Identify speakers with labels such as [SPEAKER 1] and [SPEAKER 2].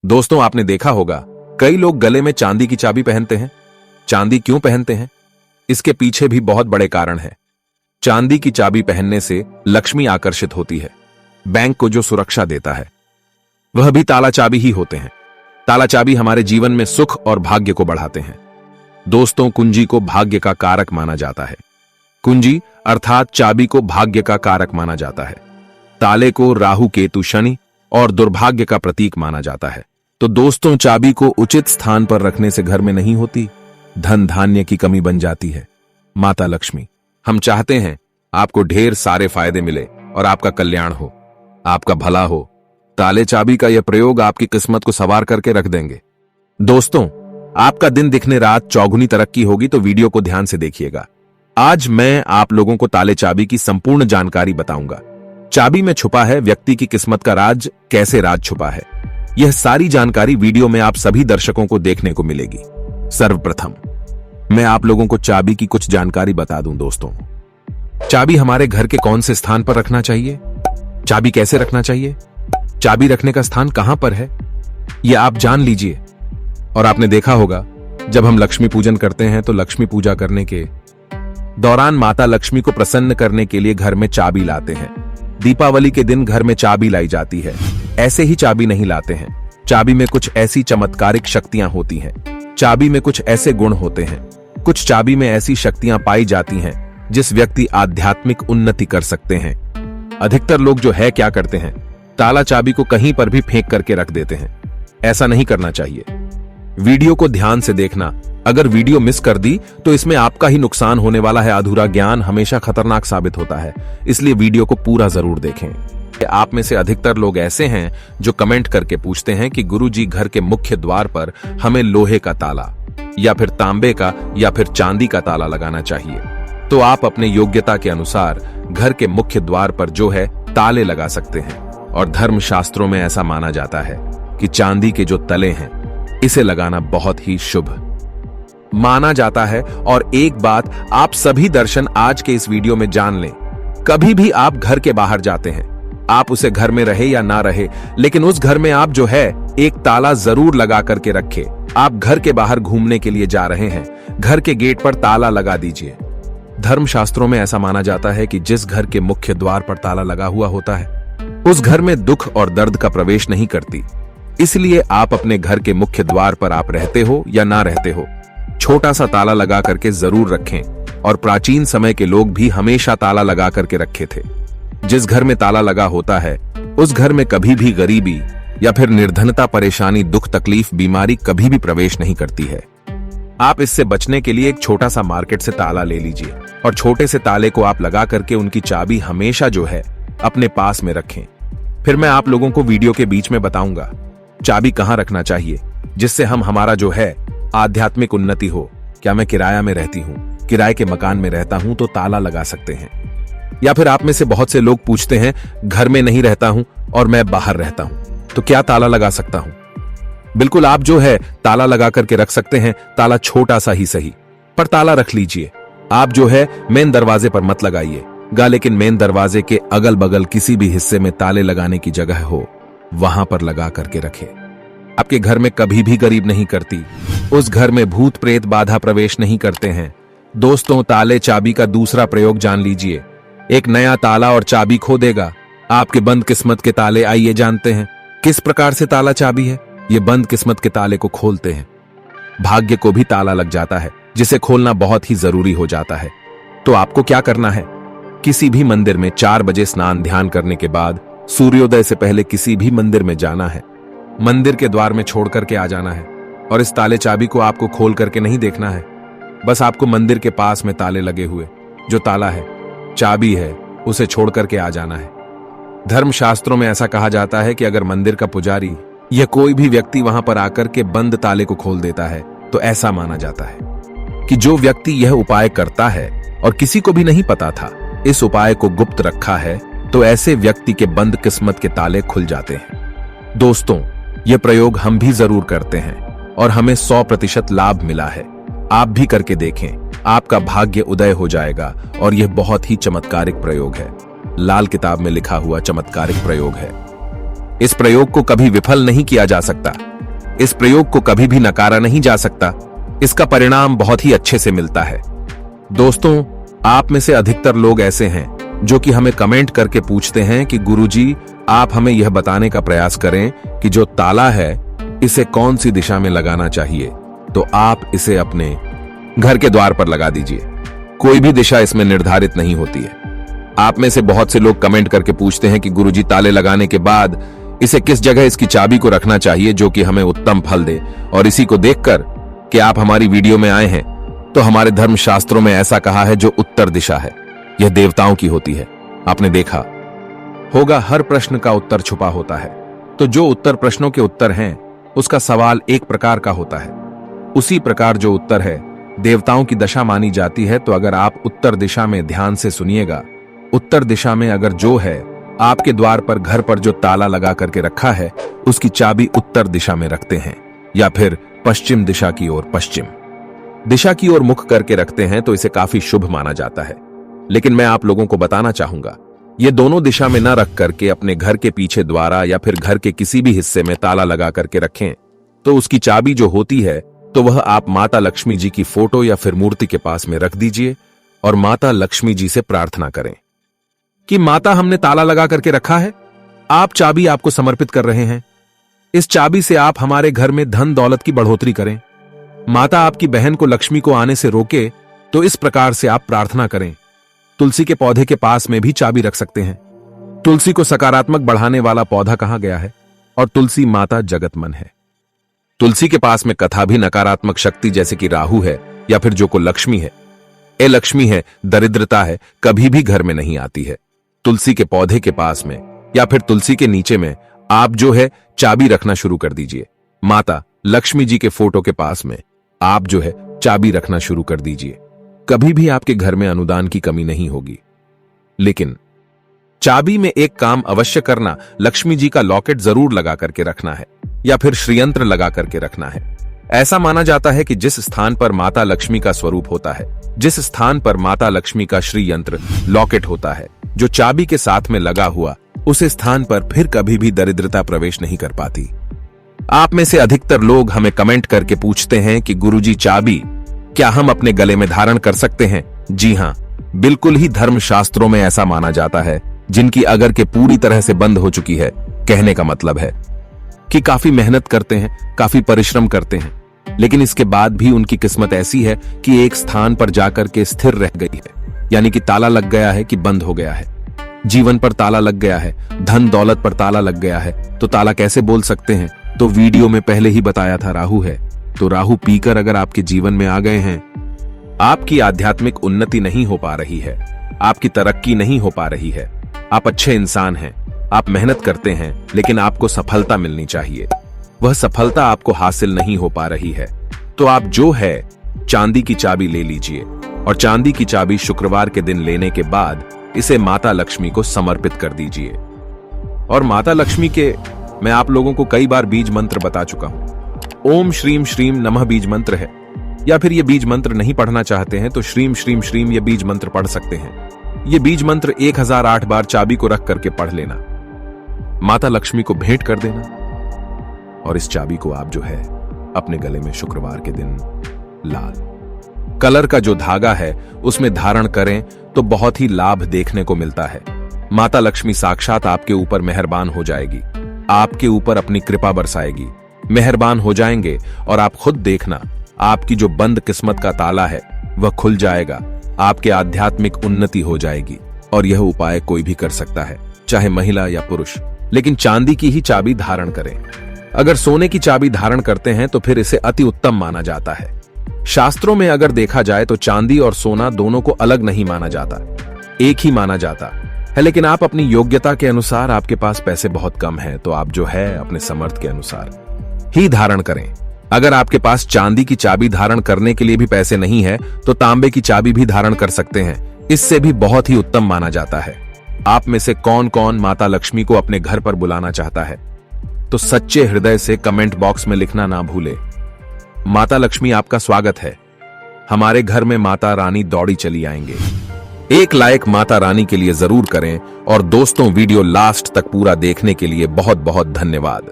[SPEAKER 1] दोस्तों, आपने देखा होगा कई लोग गले में चांदी की चाबी पहनते हैं। चांदी क्यों पहनते हैं? इसके पीछे भी बहुत बड़े कारण है। चांदी की चाबी पहनने से लक्ष्मी आकर्षित होती है। बैंक को जो सुरक्षा देता है वह भी ताला चाबी ही होते हैं। ताला चाबी हमारे जीवन में सुख और भाग्य को बढ़ाते हैं। दोस्तों, कुंजी को भाग्य का कारक माना जाता है। कुंजी अर्थात चाबी को भाग्य का कारक माना जाता है। ताले को राहु, केतु, शनि और दुर्भाग्य का प्रतीक माना जाता है। तो दोस्तों, चाबी को उचित स्थान पर रखने से घर में नहीं होती धन धान्य की कमी बन जाती है। माता लक्ष्मी, हम चाहते हैं आपको ढेर सारे फायदे मिले और आपका कल्याण हो, आपका भला हो। ताले चाबी का यह प्रयोग आपकी किस्मत को सवार करके रख देंगे। दोस्तों, आपका दिन दिखने रात चौगुनी तरक्की होगी, तो वीडियो को ध्यान से देखिएगा। आज मैं आप लोगों को ताले चाबी की संपूर्ण जानकारी बताऊंगा। चाबी में छुपा है व्यक्ति की किस्मत का राज, कैसे राज छुपा है, यह सारी जानकारी वीडियो में आप सभी दर्शकों को देखने को मिलेगी। सर्वप्रथम मैं आप लोगों को चाबी की कुछ जानकारी बता दूं। दोस्तों, चाबी हमारे घर के कौन से स्थान पर रखना चाहिए, चाबी कैसे रखना चाहिए, चाबी रखने का स्थान कहां पर है, यह आप जान लीजिए। और आपने देखा होगा जब हम लक्ष्मी पूजन करते हैं तो लक्ष्मी पूजा करने के दौरान माता लक्ष्मी को प्रसन्न करने के लिए घर में चाबी लाते हैं। दीपावली के दिन घर में चाबी लाई जाती है। ऐसे ही चाबी नहीं लाते हैं। चाबी में कुछ ऐसी चमत्कारिक शक्तियां होती हैं। चाबी में कुछ ऐसे गुण होते हैं। कुछ चाबी में ऐसी शक्तियां पाई जाती हैं जिस व्यक्ति आध्यात्मिक उन्नति कर सकते हैं। अधिकतर लोग जो है क्या करते हैं, ताला चाबी को कहीं पर भी फेंक करके रख देते हैं। ऐसा नहीं करना चाहिए। वीडियो को ध्यान से देखना। अगर वीडियो मिस कर दी तो इसमें आपका ही नुकसान होने वाला है। अधूरा ज्ञान हमेशा खतरनाक साबित होता है, इसलिए वीडियो को पूरा जरूर देखें। आप में से अधिकतर लोग ऐसे हैं जो कमेंट करके पूछते हैं कि गुरुजी, घर के मुख्य द्वार पर हमें लोहे का ताला या फिर तांबे का या फिर चांदी का ताला लगाना चाहिए। तो आप अपने योग्यता के अनुसार घर के मुख्य द्वार पर जो है ताले लगा सकते हैं। और धर्म शास्त्रों में ऐसा माना जाता है कि चांदी के जो तले हैं इसे लगाना बहुत ही शुभ माना जाता है। और एक बात आप सभी दर्शन आज के इस वीडियो में जान लें, कभी भी आप घर के बाहर जाते हैं, आप उसे घर में रहे या ना रहे, लेकिन उस घर में आप जो है एक ताला जरूर लगा करके रखें। आप घर के बाहर घूमने के लिए जा रहे हैं, घर के गेट पर ताला लगा दीजिए। धर्मशास्त्रों में ऐसा माना जाता है कि जिस घर के मुख्य द्वार पर ताला लगा हुआ होता है उस घर में दुख और दर्द का प्रवेश नहीं करती। इसलिए आप अपने घर के मुख्य द्वार पर आप रहते हो या ना रहते हो, छोटा सा ताला लगा करके जरूर रखें। और प्राचीन समय के लोग भी हमेशा ताला लगा करके रखे थे। जिस घर में ताला लगा होता है उस घर में कभी भी गरीबी या फिर निर्धनता, परेशानी, दुख, तकलीफ, बीमारी कभी भी प्रवेश नहीं करती है। आप इससे बचने के लिए एक छोटा सा मार्केट से ताला ले लीजिए और छोटे से ताले को आप लगा करके उनकी चाबी हमेशा जो है अपने पास में रखें। फिर मैं आप लोगों को वीडियो के बीच में बताऊंगा चाबी कहां रखना चाहिए, जिससे हमारा जो है आध्यात्मिक उन्नति हो। क्या मैं किराया में रहती हूं, किराए के मकान में रहता हूं, तो ताला लगा सकते हैं। या फिर आप में से बहुत से लोग पूछते हैं घर में नहीं रहता हूं और मैं बाहर रहता हूं, तो क्या ताला लगा सकता हूं? बिल्कुल, आप जो है ताला लगा करके रख सकते हैं। ताला छोटा सा ही सही, पर ताला रख लीजिए। आप जो है मेन दरवाजे पर मत लगाइएगा, लेकिन मेन दरवाजे के अगल बगल किसी भी हिस्से में ताले लगाने की जगह हो वहां पर लगा करके रखें। आपके घर में कभी भी गरीब नहीं करती, उस घर में भूत प्रेत बाधा प्रवेश नहीं करते हैं। दोस्तों, ताले चाबी का दूसरा प्रयोग जान लीजिए। एक नया ताला और चाबी खो देगा आपके बंद किस्मत के ताले। आइए जानते हैं किस प्रकार से ताला चाबी है ये बंद किस्मत के ताले को खोलते हैं। भाग्य को भी ताला लग जाता है, जिसे खोलना बहुत ही जरूरी हो जाता है। तो आपको क्या करना है, किसी भी मंदिर में 4 बजे स्नान ध्यान करने के बाद सूर्योदय से पहले किसी भी मंदिर में जाना है। मंदिर के द्वार में छोड़ करके आ जाना है। और इस ताले चाबी को आपको खोल करके नहीं देखना है, बस आपको मंदिर के पास में ताले लगे हुए जो ताला है, चाबी है, उसे छोड़ करके आ जाना है। धर्मशास्त्रों में ऐसा कहा जाता है कि अगर मंदिर का पुजारी या कोई भी व्यक्ति वहां पर आकर के बंद ताले को खोल देता है तो ऐसा माना जाता है कि जो व्यक्ति यह उपाय करता है और किसी को भी नहीं पता था, इस उपाय को गुप्त रखा है, तो ऐसे व्यक्ति के बंद किस्मत के ताले खुल जाते हैं। दोस्तों, यह प्रयोग हम भी जरूर करते हैं और हमें 100% लाभ मिला है। आप भी करके देखें, आपका भाग्य उदय हो जाएगा। और यह बहुत ही चमत्कारिक प्रयोग है, लाल किताब में लिखा हुआ चमत्कारिक प्रयोग है। इस प्रयोग को कभी विफल नहीं किया जा सकता। इस प्रयोग को कभी भी नकारा नहीं जा सकता। इसका परिणाम बहुत ही अच्छे से मिलता है। दोस्तों, आप में से अधिकतर लोग ऐसे हैं जो कि हमें कमेंट करके पूछते हैं कि गुरुजी, आप हमें यह बताने का प्रयास करें कि जो ताला है इसे कौन सी दिशा में लगाना चाहिए। तो आप इसे अपने घर के द्वार पर लगा दीजिए। कोई भी दिशा इसमें निर्धारित नहीं होती है। आप में से बहुत से लोग कमेंट करके पूछते हैं कि गुरुजी, ताले लगाने के बाद इसे किस जगह इसकी चाबी को रखना चाहिए जो कि हमें उत्तम फल दे। और इसी को देखकर कि आप हमारी वीडियो में आए हैं, तो हमारे धर्म शास्त्रों में ऐसा कहा है जो उत्तर दिशा है यह देवताओं की होती है। आपने देखा होगा हर प्रश्न का उत्तर छुपा होता है। तो जो उत्तर प्रश्नों के उत्तर हैं उसका सवाल एक प्रकार का होता है। उसी प्रकार जो उत्तर है देवताओं की दशा मानी जाती है। तो अगर आप उत्तर दिशा में ध्यान से सुनिएगा, उत्तर दिशा में अगर जो है आपके द्वार पर घर पर जो ताला लगा करके रखा है उसकी चाबी उत्तर दिशा में रखते हैं या फिर पश्चिम दिशा की ओर पश्चिम दिशा की ओर मुख करके रखते हैं तो इसे काफी शुभ माना जाता है। लेकिन मैं आप लोगों को बताना चाहूंगा, ये दोनों दिशा में न रख करके अपने घर के पीछे द्वारा या फिर घर के किसी भी हिस्से में ताला लगा करके रखें तो उसकी चाबी जो होती है तो वह आप माता लक्ष्मी जी की फोटो या फिर मूर्ति के पास में रख दीजिए और माता लक्ष्मी जी से प्रार्थना करें कि माता, हमने ताला लगा करके रखा है, आप चाबी आपको समर्पित कर रहे हैं। इस चाबी से आप हमारे घर में धन दौलत की बढ़ोतरी करें। माता आपकी बहन को लक्ष्मी को आने से रोके, तो इस प्रकार से आप प्रार्थना करें। तुलसी के पौधे के पास में भी चाबी रख सकते हैं। तुलसी को सकारात्मक बढ़ाने वाला पौधा कहा गया है और तुलसी माता जगतमन है। तुलसी के पास में कथा भी नकारात्मक शक्ति जैसे कि राहु है या फिर जो को लक्ष्मी है, लक्ष्मी है, दरिद्रता है, कभी भी घर में नहीं आती है। तुलसी के पौधे के पास में या फिर तुलसी के नीचे में आप जो है चाबी रखना शुरू कर दीजिए। माता लक्ष्मी जी के फोटो के पास में आप जो है चाबी रखना शुरू कर दीजिए। कभी भी आपके घर में अनुदान की कमी नहीं होगी। लेकिन चाबी में एक काम अवश्य करना, लक्ष्मी जी का लॉकेट जरूर लगा करके रखना है या फिर श्रीयंत्र लगा करके रखना है। ऐसा माना जाता है कि जिस स्थान पर माता लक्ष्मी का स्वरूप होता है, जिस स्थान पर माता लक्ष्मी का श्रीयंत्र लॉकेट होता है जो चाबी के साथ में लगा हुआ, उस स्थान पर फिर कभी भी दरिद्रता प्रवेश नहीं कर पाती। आप में से अधिकतर लोग हमें कमेंट करके पूछते हैं कि गुरुजी, चाबी क्या हम अपने गले में धारण कर सकते हैं? जी हां, बिल्कुल ही धर्म शास्त्रों में ऐसा माना जाता है। जिनकी अगर के पूरी तरह से बंद हो चुकी है, कहने का मतलब है कि काफी मेहनत करते हैं, काफी परिश्रम करते हैं, लेकिन इसके बाद भी उनकी किस्मत ऐसी है कि एक स्थान पर जाकर के स्थिर रह गई है। यानी कि ताला लग गया है कि बंद हो गया है। जीवन पर ताला लग गया है, धन दौलत पर ताला लग गया है। तो ताला कैसे बोल सकते हैं? तो वीडियो में पहले ही बताया था, राहु है। तो राहु पीकर अगर आपके जीवन में आ गए हैं, आपकी आध्यात्मिक उन्नति नहीं हो पा रही है, आपकी तरक्की नहीं हो पा रही है। आप अच्छे इंसान हैं, आप मेहनत करते हैं, लेकिन आपको सफलता मिलनी चाहिए, वह सफलता आपको हासिल नहीं हो पा रही है। तो आप जो है चांदी की चाबी ले लीजिए और चांदी की चाबी शुक्रवार के दिन लेने के बाद इसे माता लक्ष्मी को समर्पित कर दीजिए। और माता लक्ष्मी के मैं आप लोगों को कई बार बीज मंत्र बता चुका हूं। ओम श्रीम श्रीम नमः बीज मंत्र है, या फिर ये बीज मंत्र नहीं पढ़ना चाहते हैं तो श्रीम श्रीम श्रीम ये बीज मंत्र पढ़ सकते हैं। ये बीज मंत्र 1008 बार चाबी को रख करके पढ़ लेना, माता लक्ष्मी को भेंट कर देना और इस चाबी को आप जो है अपने गले में शुक्रवार के दिन लाल कलर का जो धागा है उसमें धारण करें तो बहुत ही लाभ देखने को मिलता है। माता लक्ष्मी साक्षात आपके ऊपर मेहरबान हो जाएगी, आपके ऊपर अपनी कृपा बरसाएगी, मेहरबान हो जाएंगे और आप खुद देखना आपकी जो बंद किस्मत का ताला है वह खुल जाएगा, आपके आध्यात्मिक उन्नति हो जाएगी। और यह उपाय कोई भी कर सकता है, चाहे महिला या पुरुष, लेकिन चांदी की ही चाबी धारण करें। अगर सोने की चाबी धारण करते हैं तो फिर इसे अति उत्तम माना जाता है। शास्त्रों में अगर देखा जाए तो चांदी और सोना दोनों को अलग नहीं माना जाता, एक ही माना जाता है। लेकिन आप अपनी योग्यता के अनुसार, आपके पास पैसे बहुत कम हैं तो आप जो है अपने समर्थ के अनुसार ही धारण करें। अगर आपके पास चांदी की चाबी धारण करने के लिए भी पैसे नहीं है तो तांबे की चाबी भी धारण कर सकते हैं, इससे भी बहुत ही उत्तम माना जाता है। आप में से कौन कौन माता लक्ष्मी को अपने घर पर बुलाना चाहता है तो सच्चे हृदय से कमेंट बॉक्स में लिखना ना भूले। माता लक्ष्मी आपका स्वागत है, हमारे घर में माता रानी दौड़ी चली आएंगे। एक लाइक माता रानी के लिए जरूर करें और दोस्तों वीडियो लास्ट तक पूरा देखने के लिए बहुत बहुत धन्यवाद।